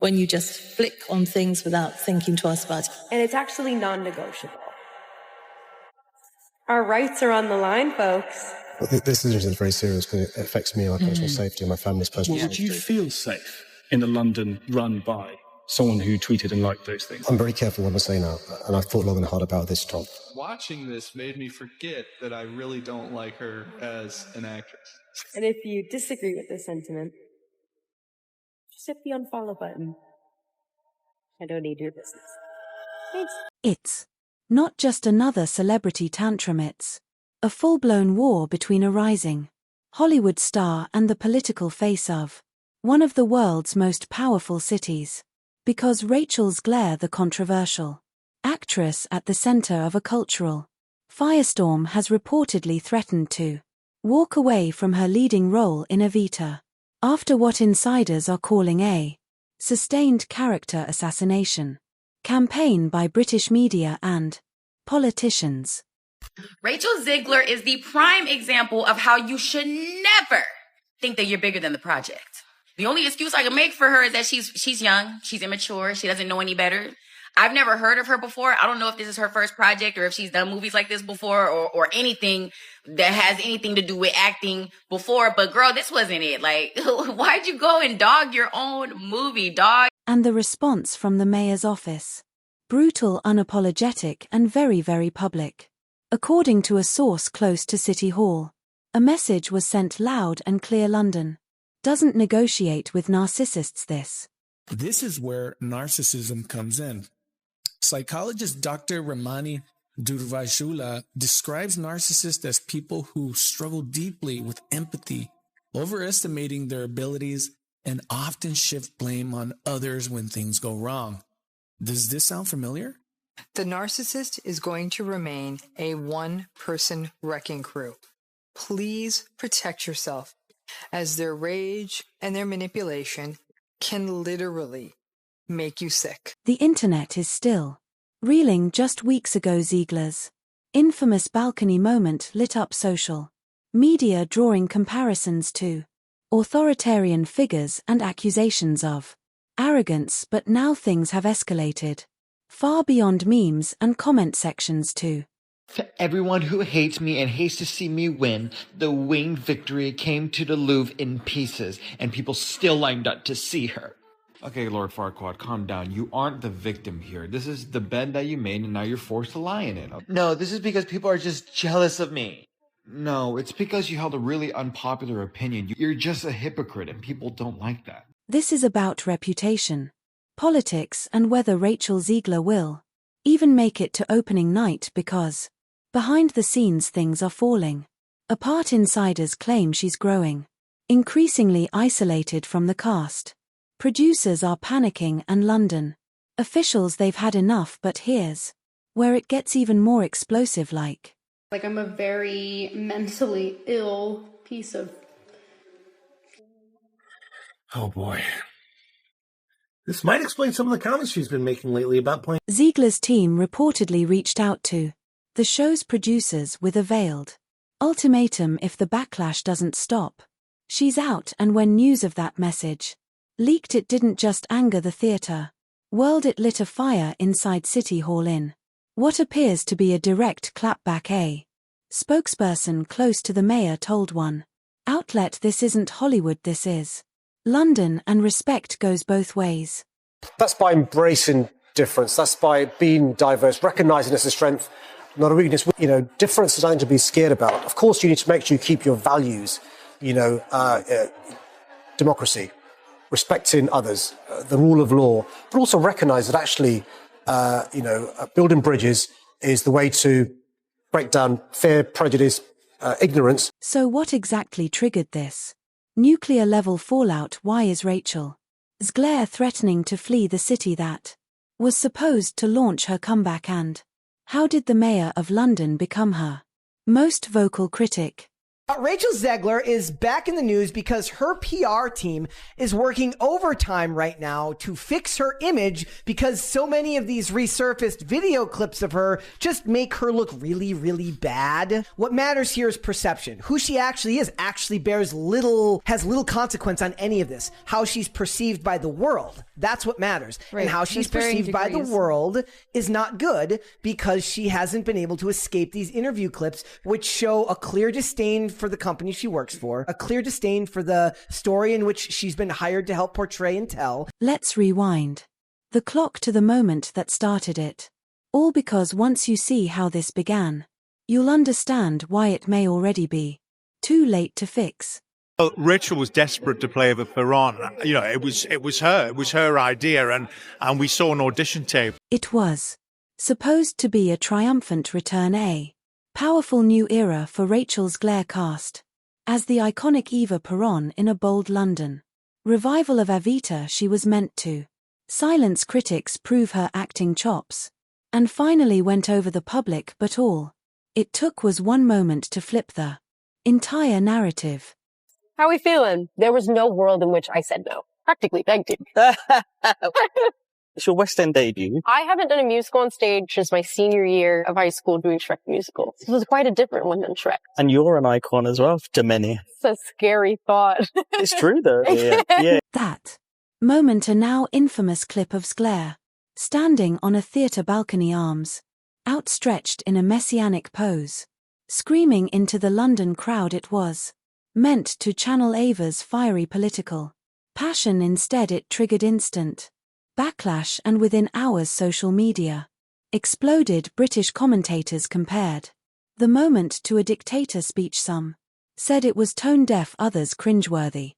when you just flick on things without thinking twice about it. And it's actually non-negotiable. Our rights are on the line, folks. This is very serious because it affects me and my personal safety and my family's personal safety. Would you feel safe in a London run by someone who tweeted and liked those things? I'm very careful what I say now, and I've thought long and hard about this, Tom. Watching this made me forget that I really don't like her as an actress. And if you disagree with this sentiment, just hit the unfollow button. I don't need your business. Thanks. It's not just another celebrity tantrum, it's a full-blown war between a rising Hollywood star and the political face of one of the world's most powerful cities. Because Rachel Zegler, the controversial actress at the center of a cultural firestorm, has reportedly threatened to walk away from her leading role in Evita after what insiders are calling a sustained character assassination campaign by British media and politicians. Rachel Zegler is the prime example of how you should never think that you're bigger than the project. The only excuse I can make for her is that she's young, she's immature, she doesn't know any better. I've never heard of her before. I don't know if this is her first project or if she's done movies like this before or anything that has anything to do with acting before. But girl, this wasn't it. Like, why'd you go and dog your own movie, dog? And the response from the mayor's office: brutal, unapologetic, and very, very public. According to a source close to City Hall, a message was sent loud and clear: London doesn't negotiate with narcissists. This is where narcissism comes in. Psychologist Dr. Ramani Durvashula describes narcissists as people who struggle deeply with empathy, overestimating their abilities, and often shift blame on others when things go wrong. Does this sound familiar? The narcissist is going to remain a one-person wrecking crew. Please protect yourself, as their rage and their manipulation can literally make you sick. The internet is still reeling. Just weeks ago, Zegler's infamous balcony moment lit up social media, drawing comparisons to authoritarian figures and accusations of arrogance. But now things have escalated far beyond memes and comment sections to For everyone who hates me and hates to see me win, the winged victory came to the Louvre in pieces, and people still lined up to see her. Okay, Lord Farquaad, calm down. You aren't the victim here. This is the bed that you made, and now you're forced to lie in it. No, this is because people are just jealous of me. No, it's because you held a really unpopular opinion. You're just a hypocrite, and people don't like that. This is about reputation, politics, and whether Rachel Zegler will even make it to opening night, because behind the scenes things are falling apart. Insiders claim she's growing increasingly isolated from the cast. Producers are panicking, and London officials, they've had enough. But here's where it gets even more explosive. Like I'm a very mentally ill piece of... Oh boy. This might explain some of the comments she's been making lately about playing. Zegler's team reportedly reached out to the show's producers with a veiled ultimatum: if the backlash doesn't stop, she's out. And when news of that message leaked, it didn't just anger the theater world, it lit a fire inside City Hall in what appears to be a direct clapback. A spokesperson close to the mayor told one outlet, "This isn't Hollywood, this is London, and respect goes both ways." That's by embracing difference. That's by being diverse, recognizing it's a strength, not a weakness. Difference is nothing to be scared about. Of course, you need to make sure you keep your values, democracy, respecting others, the rule of law, but also recognize that actually, building bridges is the way to break down fear, prejudice, ignorance. So what exactly triggered this nuclear-level fallout? Why is Rachel Zegler threatening to flee the city that was supposed to launch her comeback? And how did the mayor of London become her most vocal critic? Rachel Zegler is back in the news because her PR team is working overtime right now to fix her image because so many of these resurfaced video clips of her just make her look really, really bad. What matters here is perception. Who she actually is actually has little consequence on any of this. How she's perceived by the world. That's what matters. Right. And how she's perceived by the world is not good because she hasn't been able to escape these interview clips, which show a clear disdain for the company she works for, a clear disdain for the story in which she's been hired to help portray and tell. Let's rewind the clock to the moment that started it. All because once you see how this began, you'll understand why it may already be too late to fix. Well, Rachel was desperate to play with Ferran. You know, it was her idea, and we saw an audition tape. It was supposed to be a triumphant return, a powerful new era for Rachel's Glare cast. As the iconic Eva Peron in a bold London revival of Evita, she was meant to silence critics, prove her acting chops, and finally went over the public, but all it took was one moment to flip the entire narrative. How are we feeling? There was no world in which I said no. Practically begged you. It's your West End debut. I haven't done a musical on stage since my senior year of high school doing Shrek musical. This was quite a different one than Shrek. And you're an icon as well to many. It's a scary thought. It's true though. Yeah. That moment, a now infamous clip of Zegler standing on a theatre balcony, arms outstretched in a messianic pose, screaming into the London crowd. It was meant to channel Ava's fiery political passion. Instead, it triggered instant backlash, and within hours social media exploded. British commentators compared the moment to a dictator speech. Some said it was tone deaf, others cringeworthy.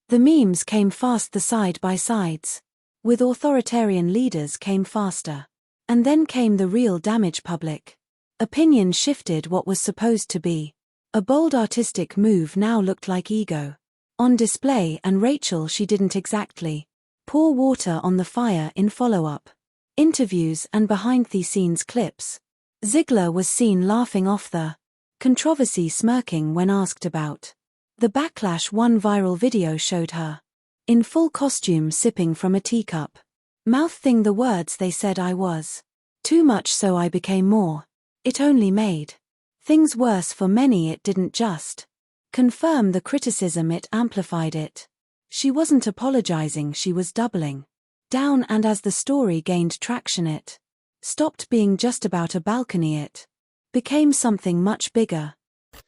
The memes came fast, the side-by-sides with authoritarian leaders came faster. And then came the real damage. Public opinion shifted. What was supposed to be a bold artistic move now looked like ego on display, and Rachel, she didn't exactly pour water on the fire. In follow-up interviews and behind-the-scenes clips, Zegler was seen laughing off the controversy, smirking when asked about the backlash. One viral video showed her in full costume sipping from a teacup, mouthing the words, "They said I was too much, so I became more." It only made things worse for many. It didn't just confirm the criticism, it amplified it. She wasn't apologizing, she was doubling down, and as the story gained traction, it stopped being just about a balcony. It became something much bigger.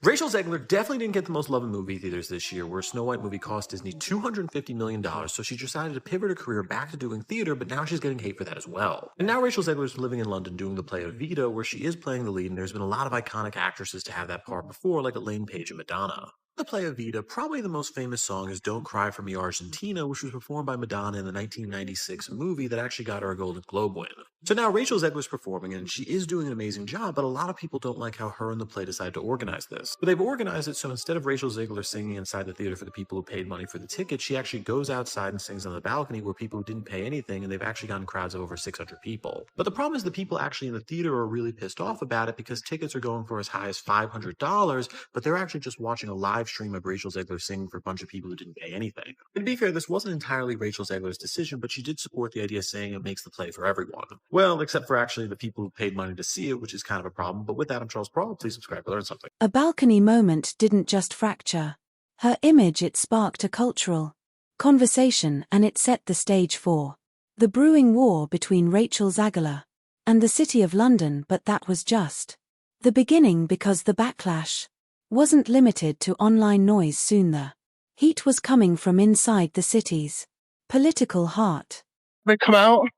Rachel Zegler definitely didn't get the most love in movie theaters this year, where Snow White movie cost Disney $250 million, so she decided to pivot her career back to doing theater, but now she's getting hate for that as well. And now Rachel Zegler is living in London doing the play Evita, where she is playing the lead, and there's been a lot of iconic actresses to have that part before, like Elaine Paige and Madonna. The play Evita, probably the most famous song is Don't Cry For Me Argentina, which was performed by Madonna in the 1996 movie that actually got her a Golden Globe win. So now Rachel Zegler's performing, and she is doing an amazing job, but a lot of people don't like how her and the play decided to organize this. But they've organized it so instead of Rachel Zegler singing inside the theater for the people who paid money for the ticket, she actually goes outside and sings on the balcony where people who didn't pay anything, and they've actually gotten crowds of over 600 people. But the problem is the people actually in the theater are really pissed off about it because tickets are going for as high as $500, but they're actually just watching a live stream of Rachel Zegler singing for a bunch of people who didn't pay anything. And to be fair, this wasn't entirely Rachel Zegler's decision, but she did support the idea, saying it makes the play for everyone. Well, except for actually the people who paid money to see it, which is kind of a problem. But with that, I'm Charles Paul. Please subscribe to learn something. A balcony moment didn't just fracture her image, it sparked a cultural conversation, and it set the stage for the brewing war between Rachel Zegler and the City of London. But that was just the beginning, because the backlash wasn't limited to online noise. Soon the heat was coming from inside the city's political heart. They come out.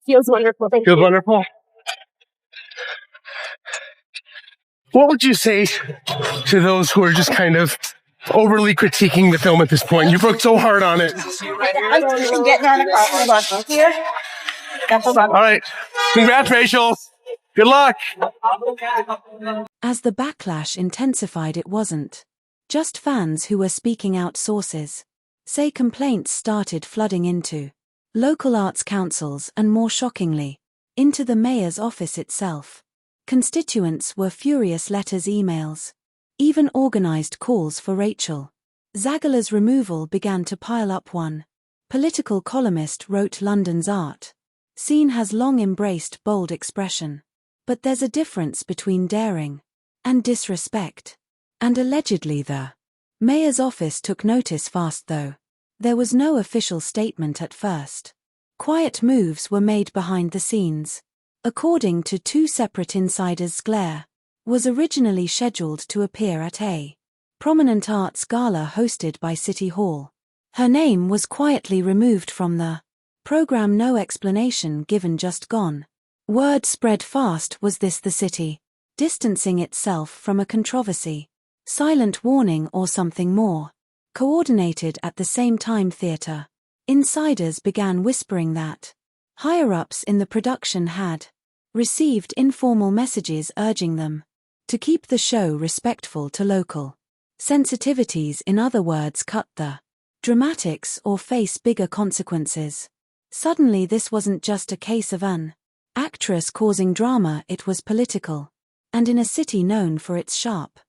Feels wonderful. Thank you. Feels wonderful. What would you say to those who are just kind of overly critiquing the film at this point? You've worked so hard on it. I'm getting on the car. Hold on. Here. All right. Congrats, Rachel. Good luck. As the backlash intensified, it wasn't just fans who were speaking out. Sources say complaints started flooding into local arts councils and, more shockingly, into the mayor's office itself. Constituents were furious, letters, emails, even organized calls for Rachel Zegler's removal began to pile up. One political columnist wrote, "London's art scene has long embraced bold expression. But there's a difference between daring and disrespect." And allegedly the mayor's office took notice fast, though there was no official statement at first. Quiet moves were made behind the scenes. According to two separate insiders, Zegler was originally scheduled to appear at a prominent arts gala hosted by City Hall. Her name was quietly removed from the program, no explanation given, just gone. Word spread fast. Was this the city distancing itself from a controversy? Silent warning or something more? Coordinated at the same time, theatre insiders began whispering that higher-ups in the production had received informal messages urging them to keep the show respectful to local sensitivities, in other words, cut the dramatics or face bigger consequences. Suddenly this wasn't just a case of an actress causing drama, it was political. And in a city known for its sharp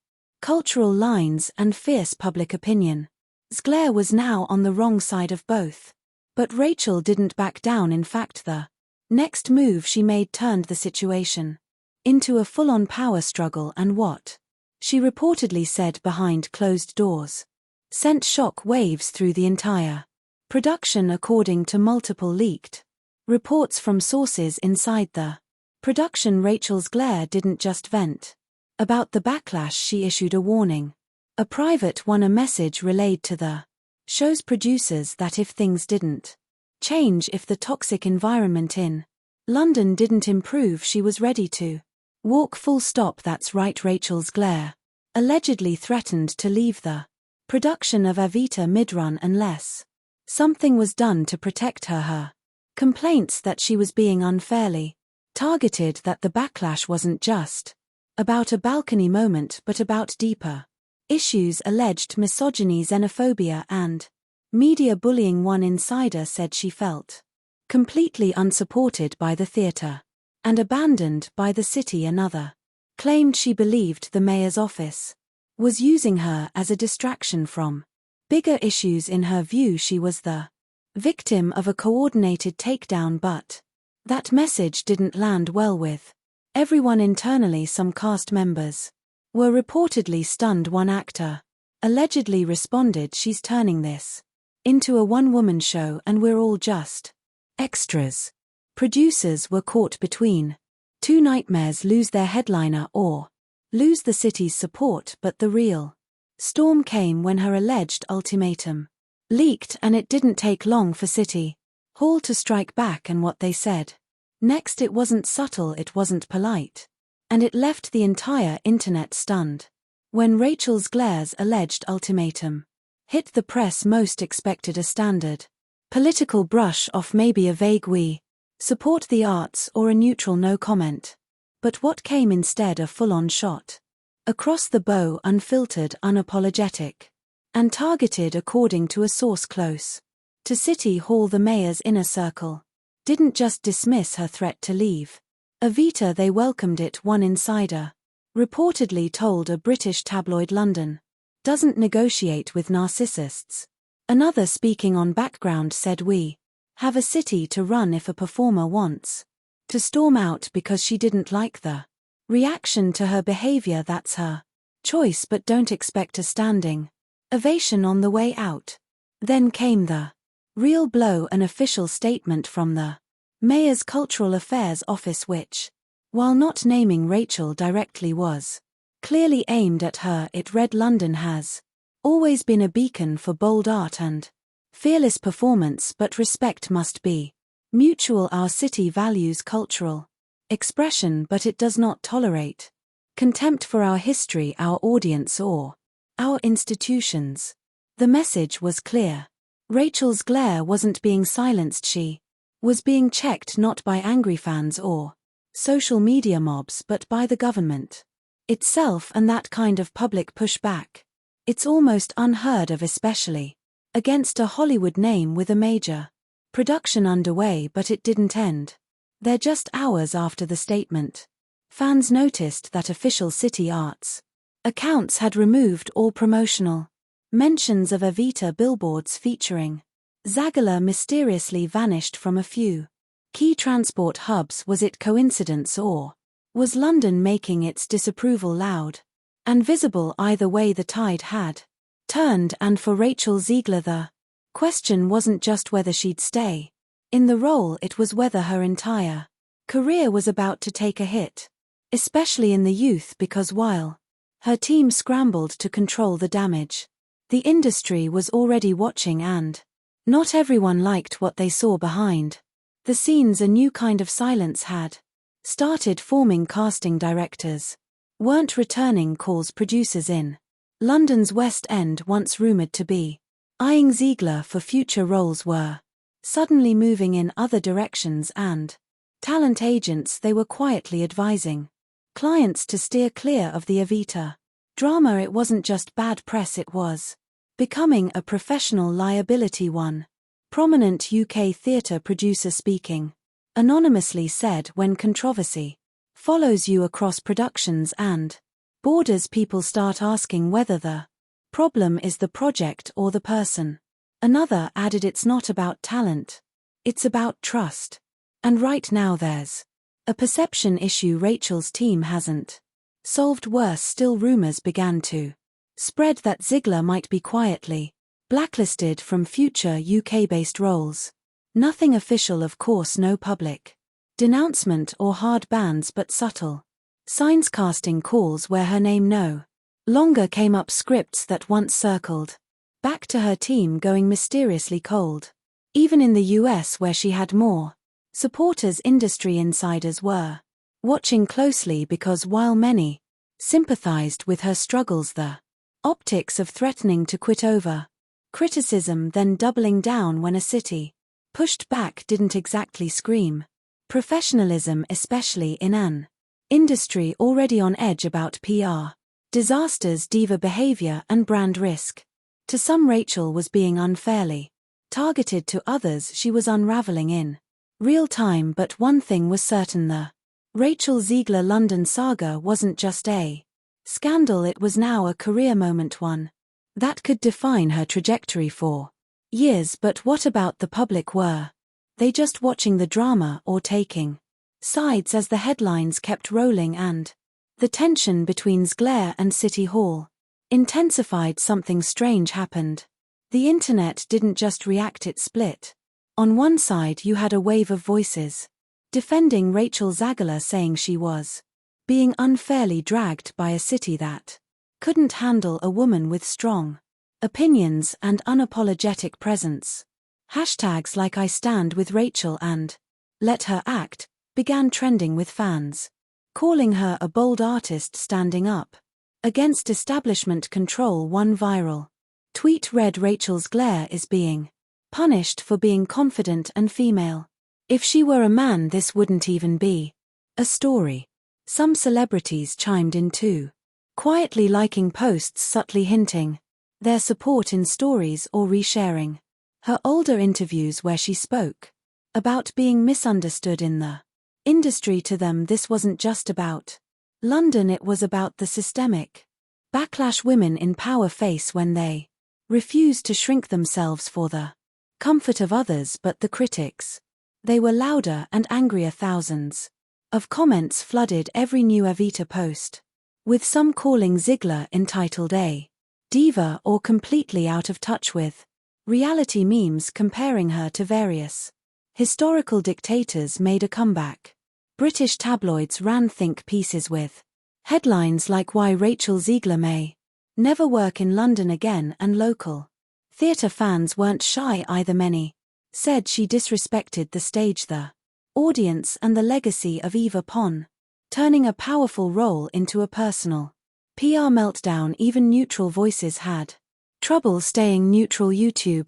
cultural lines and fierce public opinion, Zegler was now on the wrong side of both. But Rachel didn't back down. In fact, the next move she made turned the situation into a full-on power struggle, and what she reportedly said behind closed doors sent shock waves through the entire production. According to multiple leaked reports from sources inside the production, Rachel Zegler didn't just vent about the backlash, she issued a warning. A private one, a message relayed to the show's producers that if things didn't change, if the toxic environment in London didn't improve, she was ready to walk, full stop. That's right. Rachel Zegler allegedly threatened to leave the production of Evita mid-run unless something was done to protect her. Her complaints that she was being unfairly targeted, that the backlash wasn't just about a balcony moment but about deeper issues, alleged misogyny, xenophobia, and media bullying. One insider said she felt completely unsupported by the theatre and abandoned by the city. Another claimed she believed the mayor's office was using her as a distraction from bigger issues. In her view, she was the victim of a coordinated takedown, but that message didn't land well with everyone internally. Some cast members were reportedly stunned. One actor allegedly responded, "She's turning this into a one-woman show and we're all just extras." Producers were caught between two nightmares: lose their headliner or lose the city's support. But the real storm came when her alleged ultimatum leaked, and it didn't take long for City Hall to strike back. And what they said next, it wasn't subtle, it wasn't polite, and it left the entire internet stunned. When Rachel Zegler's alleged ultimatum hit the press, most expected a standard political brush off, maybe a vague "we support the arts" or a neutral "no comment." But what came instead? A full-on shot across the bow, unfiltered, unapologetic, and targeted. According to a source close to City Hall, the mayor's inner circle didn't just dismiss her threat to leave Evita, they welcomed it. One insider reportedly told a British tabloid, "London doesn't negotiate with narcissists." Another, speaking on background, said, "We have a city to run. If a performer wants to storm out because she didn't like the reaction to her behavior, that's her choice, but don't expect a standing ovation on the way out." Then came the real blow, an official statement from the mayor's Cultural Affairs Office, which, while not naming Rachel directly, was clearly aimed at her. It read, "London has always been a beacon for bold art and fearless performance, but respect must be mutual. Our city values cultural expression, but it does not tolerate contempt for our history, our audience, or our institutions." The message was clear. Rachel Zegler wasn't being silenced, she was being checked, not by angry fans or social media mobs, but by the government itself. And that kind of public pushback, it's almost unheard of, especially against a Hollywood name with a major production underway, but it didn't end. They're just hours after the statement. Fans noticed that official City Arts accounts had removed all promotional mentions of Evita billboards featuring Zegler mysteriously vanished from a few key transport hubs. Was it coincidence, or was London making its disapproval loud and visible? Either way, the tide had turned, and for Rachel Zegler the question wasn't just whether she'd stay in the role, it was whether her entire career was about to take a hit, especially in the youth, because while her team scrambled to control the damage, the industry was already watching, and not everyone liked what they saw behind the scenes. A new kind of silence had started forming. Casting directors weren't returning calls. Producers in London's West End, once rumoured to be eyeing Zegler for future roles, were suddenly moving in other directions, and talent agents, they were quietly advising clients to steer clear of the Evita drama. It wasn't just bad press, it was becoming a professional liability. One prominent UK theatre producer, speaking anonymously, said, "When controversy follows you across productions and borders, people start asking whether the problem is the project or the person." Another added, "It's not about talent, it's about trust. And right now there's a perception issue Rachel's team hasn't solved." Worse still, rumours began to spread that Zegler might be quietly blacklisted from future UK-based roles. Nothing official, of course, no public denouncement or hard bans, but subtle signs. Casting calls where her name no longer came up, scripts that once circled back to her team going mysteriously cold. Even in the US, where she had more supporters, industry insiders were watching closely, because while many sympathized with her struggles, the optics of threatening to quit over criticism, then doubling down when a city pushed back, didn't exactly scream professionalism, especially in an industry already on edge about PR disasters, diva behavior, and brand risk. To some, Rachel was being unfairly targeted. To others, she was unraveling in real time. But one thing was certain, the Rachel Zegler London saga wasn't just a scandal, it was now a career moment, one that could define her trajectory for years. But what about the public? Were they just watching the drama or taking sides as the headlines kept rolling and the tension between Zegler and City Hall intensified? Something strange happened. The internet didn't just react, it split. On one side you had a wave of voices defending Rachel Zegler, saying she was being unfairly dragged by a city that couldn't handle a woman with strong opinions and unapologetic presence. Hashtags like "I stand with Rachel" and "Let her act" began trending, with fans calling her a bold artist standing up against establishment control. One viral tweet read, "Rachel Zegler is being punished for being confident and female. If she were a man, this wouldn't even be a story." Some celebrities chimed in too, quietly liking posts, subtly hinting their support in stories or resharing her older interviews where she spoke about being misunderstood in the industry. To them, this wasn't just about London, it was about the systemic backlash women in power face when they refused to shrink themselves for the comfort of others. But the critics, they were louder and angrier. Thousands of comments flooded every new Evita post, with some calling Zegler entitled a diva or completely out of touch with reality. Memes comparing her to various historical dictators made a comeback. British tabloids ran think pieces with headlines like "Why Rachel Zegler May Never Work in London Again," and local theatre fans weren't shy either. Many said she disrespected the stage, the audience, and the legacy of Eva Pon, turning a powerful role into a personal PR meltdown. Even neutral voices had trouble staying neutral. YouTube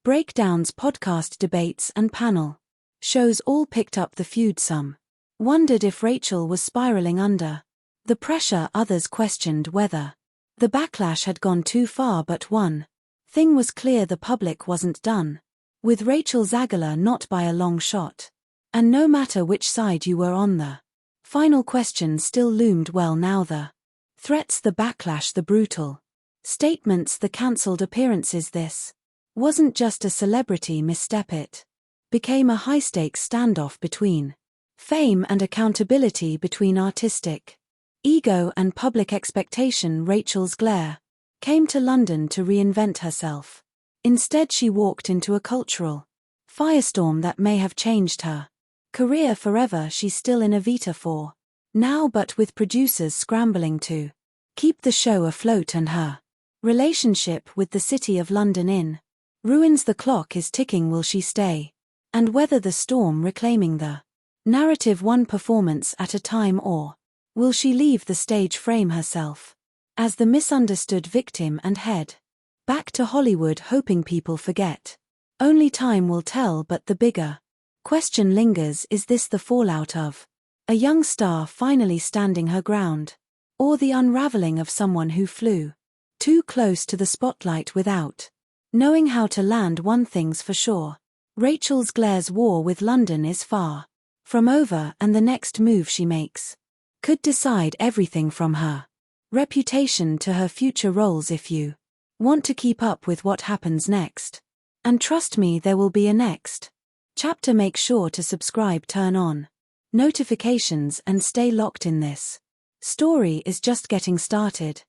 breakdowns, podcast debates, and panel shows all picked up the feud. Some wondered if Rachel was spiraling under the pressure, others questioned whether the backlash had gone too far. But one Thing was clear the public wasn't done. With Rachel Zegler not by a long shot. And no matter which side you were on, the final question still loomed. Well, now the threats, the backlash, the brutal statements, the cancelled appearances, this wasn't just a celebrity misstep, it became a high-stakes standoff between fame and accountability, between artistic ego and public expectation. Rachel Zegler came to London to reinvent herself. Instead, she walked into a cultural firestorm that may have changed her career forever. She's still in Evita for now, but with producers scrambling to keep the show afloat, and her relationship with the City of London in ruins. The clock is ticking. Will she stay and weather the storm, reclaiming the narrative one performance at a time, or will she leave the stage, frame herself as the misunderstood victim, and head back to Hollywood hoping people forget? Only time will tell, but the bigger question lingers. Is this the fallout of a young star finally standing her ground, or the unraveling of someone who flew too close to the spotlight without knowing how to land? One thing's for sure, Rachel Zegler's war with London is far from over, and the next move she makes could decide everything from her reputation to her future roles. If you want to keep up with what happens next, and trust me, there will be a next chapter, make sure to subscribe, turn on notifications, and stay locked in. This story is just getting started.